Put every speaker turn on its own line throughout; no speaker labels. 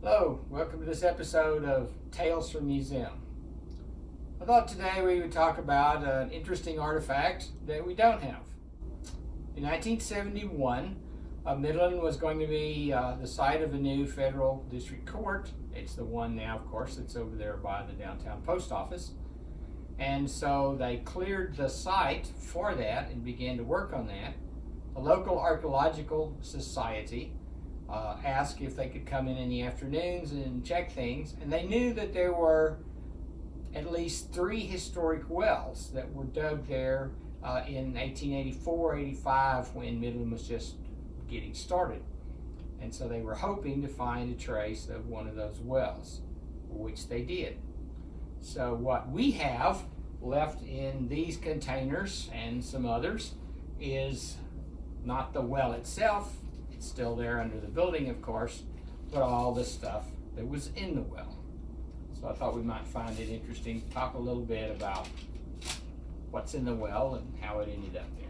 Hello, welcome to this episode of Tales from Museum. I thought today we would talk about an interesting artifact that we don't have. In 1971, Midland was going to be the site of a new federal district court. It's the one now, of course, that's over there by the downtown post office. And so they cleared the site for that and began to work on that. The local archaeological society asked if they could come in the afternoons and check things, and they knew that there were at least 3 historic wells that were dug there in 1884-85 when Midland was just getting started. And so they were hoping to find a trace of one of those wells, which they did. So what we have left in these containers and some others is not the well itself. It's still there under the building, of course, but all the stuff that was in the well. So I thought we might find it interesting to talk a little bit about what's in the well and how it ended up there.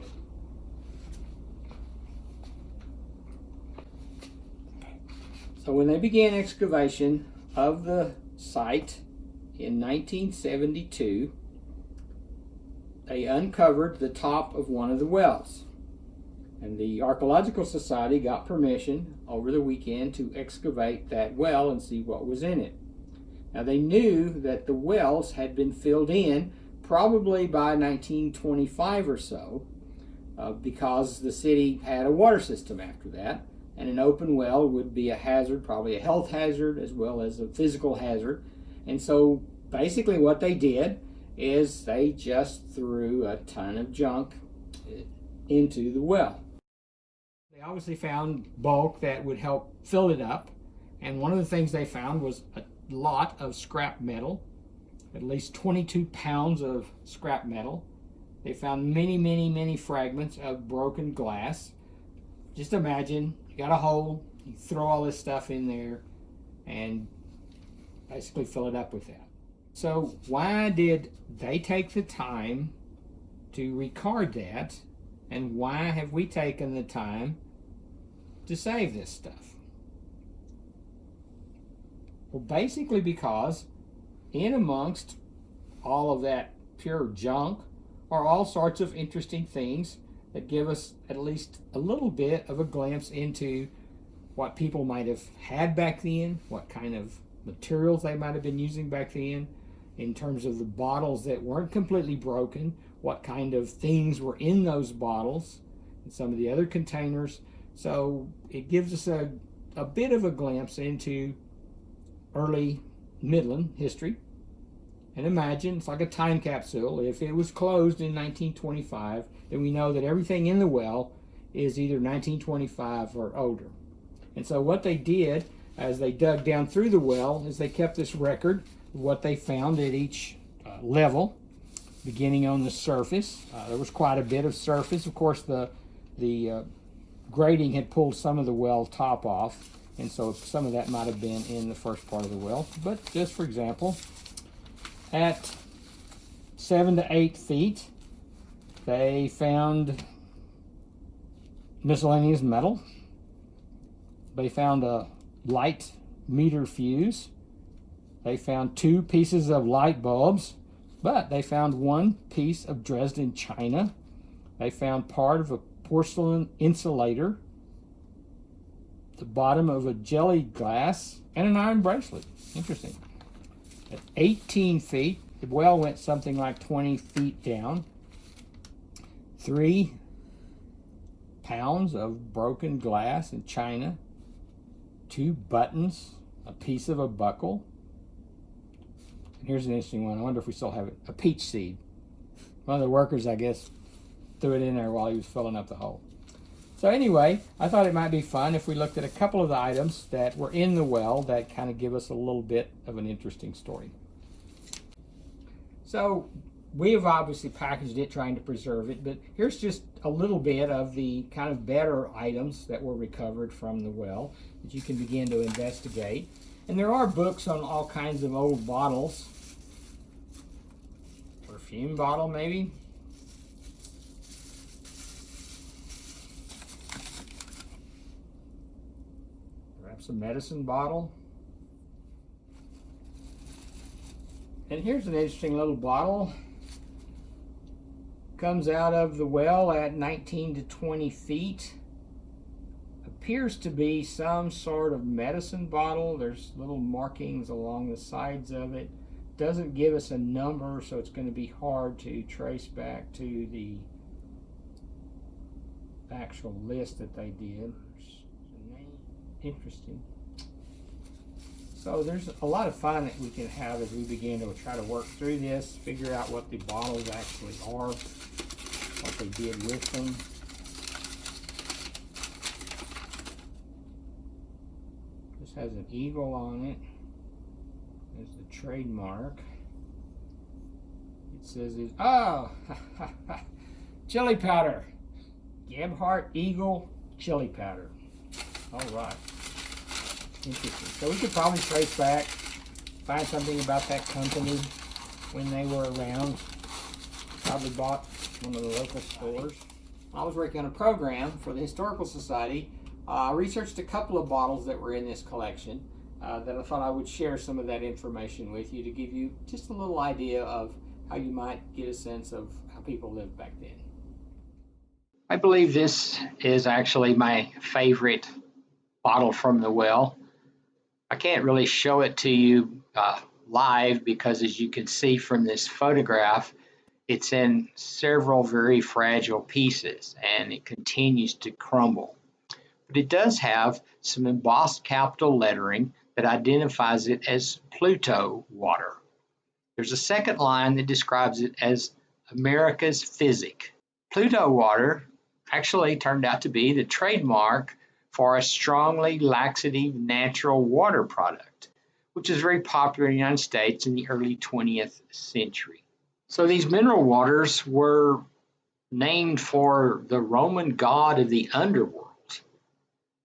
So when they began excavation of the site in 1972, they uncovered the top of one of the wells. And the Archaeological Society got permission over the weekend to excavate that well and see what was in it. Now they knew that the wells had been filled in probably by 1925 or so because the city had a water system after that, and an open well would be a hazard, probably a health hazard as well as a physical hazard. And so basically what they did is they just threw a ton of junk into the well. They obviously found bulk that would help fill it up, and one of the things they found was a lot of scrap metal, at least 22 pounds of scrap metal. They found many fragments of broken glass. Just imagine, you got a hole, you throw all this stuff in there and basically fill it up with that. So why did they take the time to record that, and why have we taken the time to save this stuff? Well, basically because in amongst all of that pure junk are all sorts of interesting things that give us at least a little bit of a glimpse into what people might have had back then, what kind of materials they might have been using back then, in terms of the bottles that weren't completely broken, what kind of things were in those bottles and some of the other containers. So it gives us a bit of a glimpse into early Midland history. And imagine, it's like a time capsule. If it was closed in 1925, then we know that everything in the well is either 1925 or older. And so what they did as they dug down through the well is they kept this record of what they found at each level, beginning on the surface. There was quite a bit of surface. Of course, the grading had pulled some of the well top off, and so some of that might have been in the first part of the well. But just for example, at 7 to 8 feet, they found miscellaneous metal. They found a light meter fuse. They found 2 pieces of light bulbs, but they found 1 piece of Dresden china. They found part of a porcelain insulator, the bottom of a jelly glass, and an iron bracelet. Interesting. At 18 feet, the well went something like 20 feet down. 3 pounds of broken glass and china, 2 buttons, a piece of a buckle. And here's an interesting one. I wonder if we still have it. A peach seed. One of the workers, I guess, threw it in there while he was filling up the hole. So anyway, I thought it might be fun if we looked at a couple of the items that were in the well that kind of give us a little bit of an interesting story. So we have obviously packaged it, trying to preserve it, but here's just a little bit of the kind of better items that were recovered from the well that you can begin to investigate. And there are books on all kinds of old bottles. Perfume bottle, maybe. Perhaps a medicine bottle. And here's an interesting little bottle. Comes out of the well at 19 to 20 feet. Appears to be some sort of medicine bottle. There's little markings along the sides of it. Doesn't give us a number, so it's going to be hard to trace back to the actual list that they did. Interesting. So there's a lot of fun that we can have as we begin to try to work through this, figure out what the bottles actually are, what they did with them. This has an eagle on it. There's the trademark. It says it's, oh, chili powder. Gebhardt Eagle chili powder. All right. Interesting. So we could probably trace back, find something about that company when they were around. Probably bought one of the local stores. I was working on a program for the Historical Society. I researched a couple of bottles that were in this collection that I thought I would share some of that information with you to give you just a little idea of how you might get a sense of how people lived back then. I believe this is actually my favorite bottle from the well. I can't really show it to you live because, as you can see from this photograph, it's in several very fragile pieces and it continues to crumble. But it does have some embossed capital lettering that identifies it as Pluto water. There's a second line that describes it as America's Physic. Pluto water actually turned out to be the trademark for a strongly laxative natural water product, which is very popular in the United States in the early 20th century. So these mineral waters were named for the Roman god of the underworld.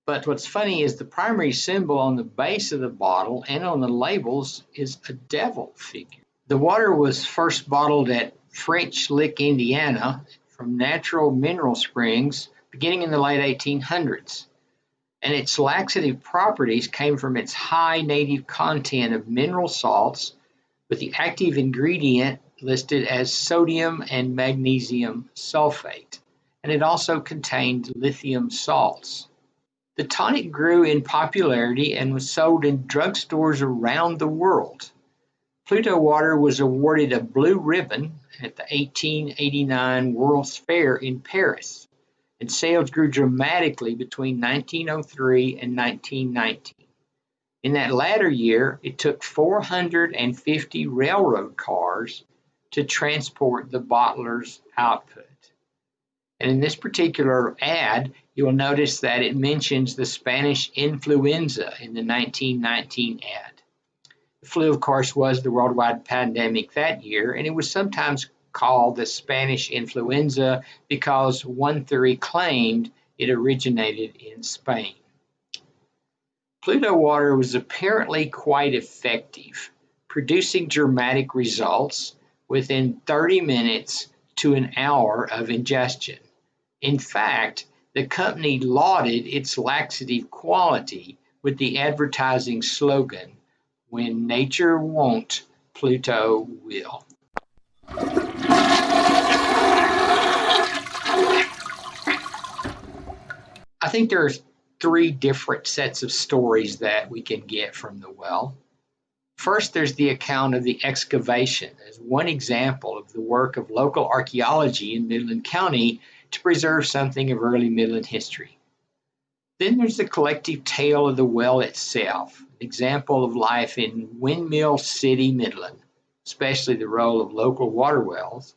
But what's funny is the primary symbol on the base of the bottle and on the labels is a devil figure. The water was first bottled at French Lick, Indiana, from natural mineral springs beginning in the late 1800s. And its laxative properties came from its high native content of mineral salts, with the active ingredient listed as sodium and magnesium sulfate. And it also contained lithium salts. The tonic grew in popularity and was sold in drugstores around the world. Pluto water was awarded a blue ribbon at the 1889 World's Fair in Paris, and sales grew dramatically between 1903 and 1919. In that latter year, it took 450 railroad cars to transport the bottler's output. And in this particular ad, you will notice that it mentions the Spanish influenza in the 1919 ad. The flu, of course, was the worldwide pandemic that year, and it was sometimes called the Spanish influenza because one theory claimed it originated in Spain. Pluto water was apparently quite effective, producing dramatic results within 30 minutes to an hour of ingestion. In fact, the company lauded its laxative quality with the advertising slogan, "When nature won't, Pluto will." I think there's three different sets of stories that we can get from the well. First, there's the account of the excavation as one example of the work of local archaeology in Midland County to preserve something of early Midland history. Then there's the collective tale of the well itself, an example of life in Windmill City, Midland, especially the role of local water wells.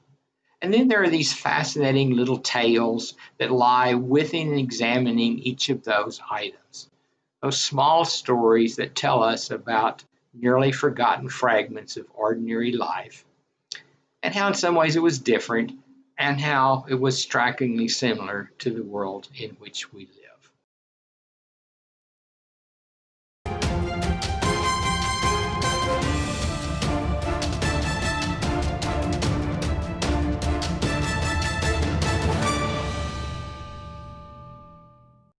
And then there are these fascinating little tales that lie within examining each of those items, those small stories that tell us about nearly forgotten fragments of ordinary life, and how in some ways it was different, and how it was strikingly similar to the world in which we live.